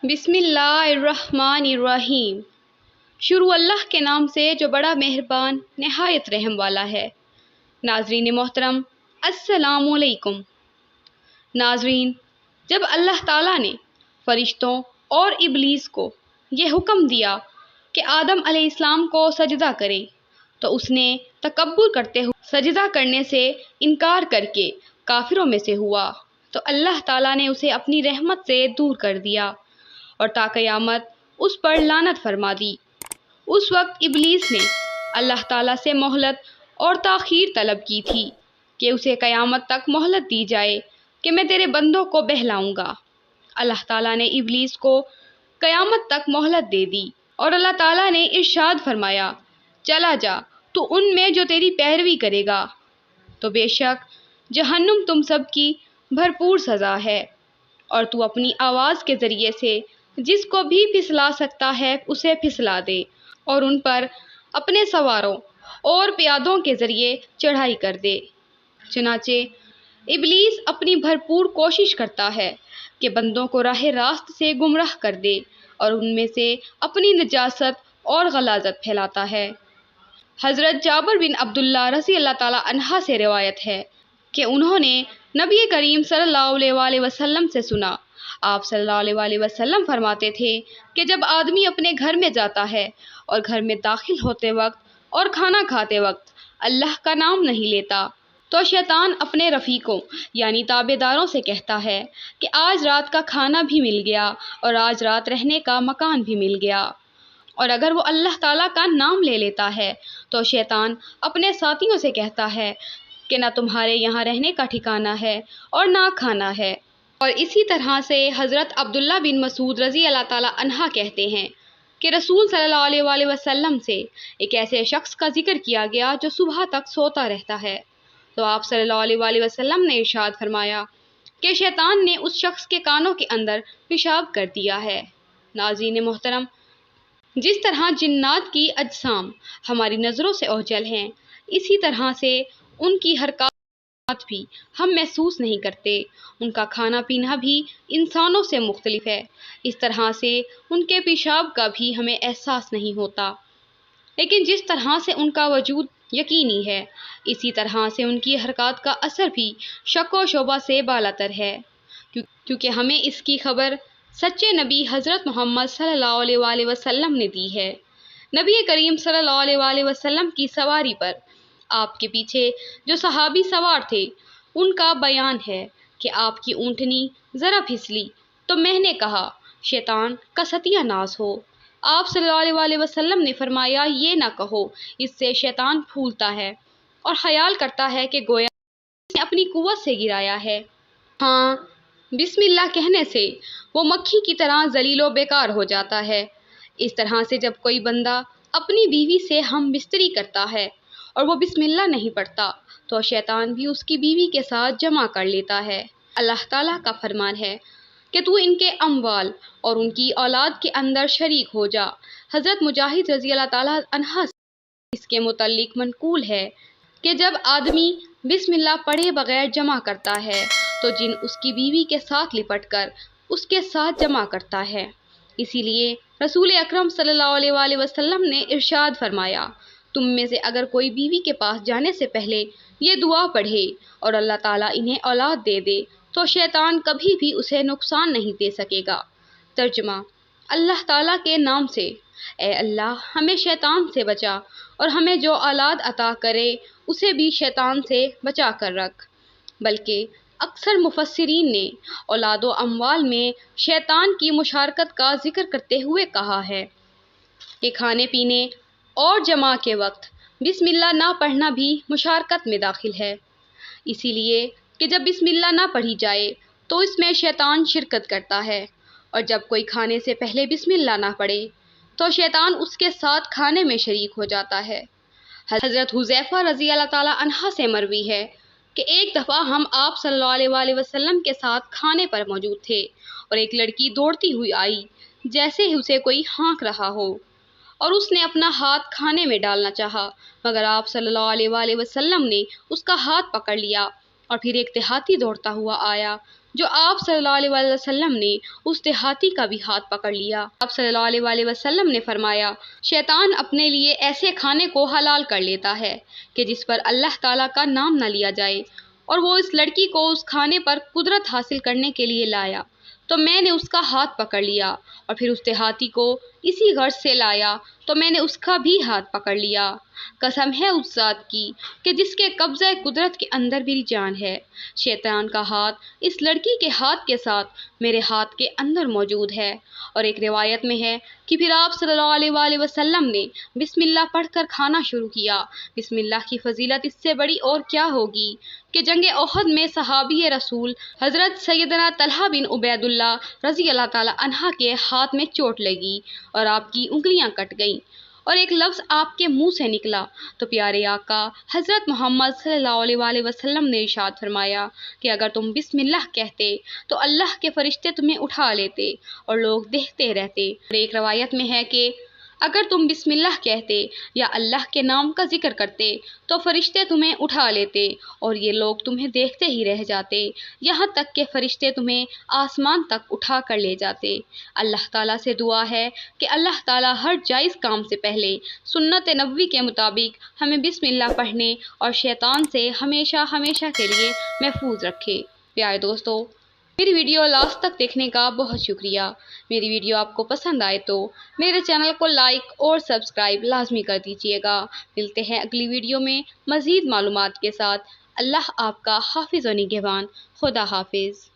بسم اللہ الرحمن الرحیم۔ شروع اللہ کے نام سے جو بڑا مہربان نہایت رحم والا ہے۔ ناظرین محترم، السلام علیکم۔ ناظرین، جب اللہ تعالیٰ نے فرشتوں اور ابلیس کو یہ حکم دیا کہ آدم علیہ السلام کو سجدہ کریں تو اس نے تکبر کرتے ہوئے سجدہ کرنے سے انکار کر کے کافروں میں سے ہوا، تو اللہ تعالیٰ نے اسے اپنی رحمت سے دور کر دیا اور تا قیامت اس پر لعنت فرما دی۔ اس وقت ابلیس نے اللہ تعالیٰ سے مہلت اور تاخیر طلب کی تھی کہ اسے قیامت تک مہلت دی جائے کہ میں تیرے بندوں کو بہلاؤں گا۔ اللہ تعالیٰ نے ابلیس کو قیامت تک مہلت دے دی اور اللہ تعالیٰ نے ارشاد فرمایا، چلا جا تو ان میں جو تیری پیروی کرے گا، تو بے شک جہنم تم سب کی بھرپور سزا ہے، اور تو اپنی آواز کے ذریعے سے جس کو بھی پھسلا سکتا ہے اسے پھسلا دے، اور ان پر اپنے سواروں اور پیادوں کے ذریعے چڑھائی کر دے۔ چنانچہ ابلیس اپنی بھرپور کوشش کرتا ہے کہ بندوں کو راہ راست سے گمراہ کر دے اور ان میں سے اپنی نجاست اور غلاظت پھیلاتا ہے۔ حضرت جابر بن عبداللہ رضی اللہ تعالیٰ عنہ سے روایت ہے کہ انہوں نے نبی کریم صلی اللہ علیہ وآلہ وسلم سے سنا۔ آپ صلی اللہ علیہ وآلہ وسلم فرماتے تھے کہ جب آدمی اپنے گھر میں جاتا ہے اور گھر میں داخل ہوتے وقت اور کھانا کھاتے وقت اللہ کا نام نہیں لیتا تو شیطان اپنے رفیقوں یعنی تابع داروں سے کہتا ہے کہ آج رات کا کھانا بھی مل گیا اور آج رات رہنے کا مکان بھی مل گیا۔ اور اگر وہ اللہ تعالیٰ کا نام لے لیتا ہے تو شیطان اپنے ساتھیوں سے کہتا ہے کہ نہ تمہارے یہاں رہنے کا ٹھکانہ ہے اور نہ کھانا ہے۔ اور اسی طرح سے حضرت عبداللہ بن مسعود رضی اللہ تعالیٰ عنہ کہتے ہیں کہ رسول صلی اللہ علیہ وآلہ وسلم سے ایک ایسے شخص کا ذکر کیا گیا جو صبح تک سوتا رہتا ہے، تو آپ صلی اللہ علیہ وآلہ وسلم نے ارشاد فرمایا کہ شیطان نے اس شخص کے کانوں کے اندر پیشاب کر دیا ہے۔ ناظرین محترم، جس طرح جنات کی اجسام ہماری نظروں سے اوجھل ہیں، اسی طرح سے ان کی حرکات بھی ہم محسوس نہیں کرتے۔ ان کا کھانا پینا بھی انسانوں سے مختلف ہے، اس طرح سے ان کے پیشاب کا بھی ہمیں احساس نہیں ہوتا، لیکن جس طرح سے ان کا وجود یقینی ہے، اسی طرح سے ان کی حرکات کا اثر بھی شک و شبہ سے بالاتر ہے، کیونکہ ہمیں اس کی خبر سچے نبی حضرت محمد صلی اللہ علیہ وآلہ وسلم نے دی ہے۔ نبی کریم صلی اللہ علیہ وآلہ وسلم کی سواری پر آپ کے پیچھے جو صحابی سوار تھے، ان کا بیان ہے کہ آپ کی اونٹنی ذرا پھسلی تو میں نے کہا، شیطان کا ستیہ ناز ہو۔ آپ صلی اللہ علیہ وآلہ وسلم نے فرمایا، یہ نہ کہو، اس سے شیطان پھولتا ہے اور خیال کرتا ہے کہ گویا اس نے اپنی قوت سے گرایا ہے۔ ہاں، بسم اللہ کہنے سے وہ مکھی کی طرح ذلیل و بیکار ہو جاتا ہے۔ اس طرح سے جب کوئی بندہ اپنی بیوی سے ہم بستری کرتا ہے اور وہ بسم اللہ نہیں پڑھتا تو شیطان بھی اس کی بیوی کے ساتھ جمع کر لیتا ہے۔ اللہ تعالیٰ کا فرمان ہے کہ تو ان کے اموال اور ان کی اولاد کے اندر شریک ہو جا۔ حضرت مجاہد رضی اللہ تعالیٰ عنہ سے اس کے متعلق منقول ہے کہ جب آدمی بسم اللہ پڑھے بغیر جمع کرتا ہے تو جن اس کی بیوی کے ساتھ لپٹ کر اس کے ساتھ جمع کرتا ہے۔ اسی لیے رسول اکرم صلی اللہ علیہ وآلہ وسلم نے ارشاد فرمایا، تم میں سے اگر کوئی بیوی کے پاس جانے سے پہلے یہ دعا پڑھے اور اللہ تعالیٰ انہیں اولاد دے دے تو شیطان کبھی بھی اسے نقصان نہیں دے سکے گا۔ ترجمہ: اللہ تعالیٰ کے نام سے، اے اللہ ہمیں شیطان سے بچا اور ہمیں جو اولاد عطا کرے اسے بھی شیطان سے بچا کر رکھ۔ بلکہ اکثر مفسرین نے اولاد و اموال میں شیطان کی مشارکت کا ذکر کرتے ہوئے کہا ہے کہ کھانے پینے اور جمع کے وقت بسم اللہ نہ پڑھنا بھی مشارکت میں داخل ہے، اسی لیے کہ جب بسم اللہ نہ پڑھی جائے تو اس میں شیطان شرکت کرتا ہے، اور جب کوئی کھانے سے پہلے بسم اللہ نہ پڑھے تو شیطان اس کے ساتھ کھانے میں شریک ہو جاتا ہے۔ حضرت حذیفہ رضی اللہ تعالیٰ عنہ سے مروی ہے کہ ایک دفعہ ہم آپ صلی اللہ علیہ وآلہ وسلم کے ساتھ کھانے پر موجود تھے اور ایک لڑکی دوڑتی ہوئی آئی جیسے ہی اسے کوئی ہانک رہا ہو، اور اس نے اپنا ہاتھ کھانے میں ڈالنا چاہا، مگر آپ صلی اللہ علیہ وآلہ وسلم نے اس کا ہاتھ پکڑ لیا، اور پھر ایک دیہاتی دوڑتا ہوا آیا جو آپ صلی اللہ علیہ وسلم نے اس دیہاتی کا بھی ہاتھ پکڑ لیا۔ آپ صلی اللہ علیہ وسلم نے فرمایا، شیطان اپنے لیے ایسے کھانے کو حلال کر لیتا ہے کہ جس پر اللہ تعالیٰ کا نام نہ لیا جائے، اور وہ اس لڑکی کو اس کھانے پر قدرت حاصل کرنے کے لیے لایا، تو میں نے اس کا ہاتھ پکڑ لیا، اور پھر اس دیہاتی کو اسی غرض سے لایا تو میں نے اس کا بھی ہاتھ پکڑ لیا۔ قسم ہے اس ذات کی کہ جس کے قبضہ قدرت کے اندر بھی جان ہے، شیطان کا ہاتھ اس لڑکی کے ہاتھ کے ساتھ میرے ہاتھ کے اندر موجود ہے۔ اور ایک روایت میں ہے کہ پھر آپ صلی اللہ علیہ وسلم نے بسم اللہ پڑھ کر کھانا شروع کیا۔ بسم اللہ کی فضیلت اس سے بڑی اور کیا ہوگی کہ جنگ احد میں صحابی رسول حضرت سیدنا طلحہ بن عبید اللہ رضی اللہ تعالیٰ عنہ کے ہاتھ میں چوٹ لگی اور آپ کی انگلیاں کٹ گئیں، اور ایک لفظ آپ کے منہ سے نکلا تو پیارے آقا حضرت محمد صلی اللہ علیہ وسلم نے ارشاد فرمایا کہ اگر تم بسم اللہ کہتے تو اللہ کے فرشتے تمہیں اٹھا لیتے اور لوگ دیکھتے رہتے۔ اور ایک روایت میں ہے کہ اگر تم بسم اللہ کہتے یا اللہ کے نام کا ذکر کرتے تو فرشتے تمہیں اٹھا لیتے اور یہ لوگ تمہیں دیکھتے ہی رہ جاتے، یہاں تک کہ فرشتے تمہیں آسمان تک اٹھا کر لے جاتے۔ اللہ تعالیٰ سے دعا ہے کہ اللہ تعالیٰ ہر جائز کام سے پہلے سنت نبوی کے مطابق ہمیں بسم اللہ پڑھنے اور شیطان سے ہمیشہ ہمیشہ کے لیے محفوظ رکھے۔ پیارے دوستو، میری ویڈیو لاسٹ تک دیکھنے کا بہت شکریہ۔ میری ویڈیو آپ کو پسند آئے تو میرے چینل کو لائک اور سبسکرائب لازمی کر دیجیے گا۔ ملتے ہیں اگلی ویڈیو میں مزید معلومات کے ساتھ۔ اللہ آپ کا حافظ و نگہبان۔ خدا حافظ۔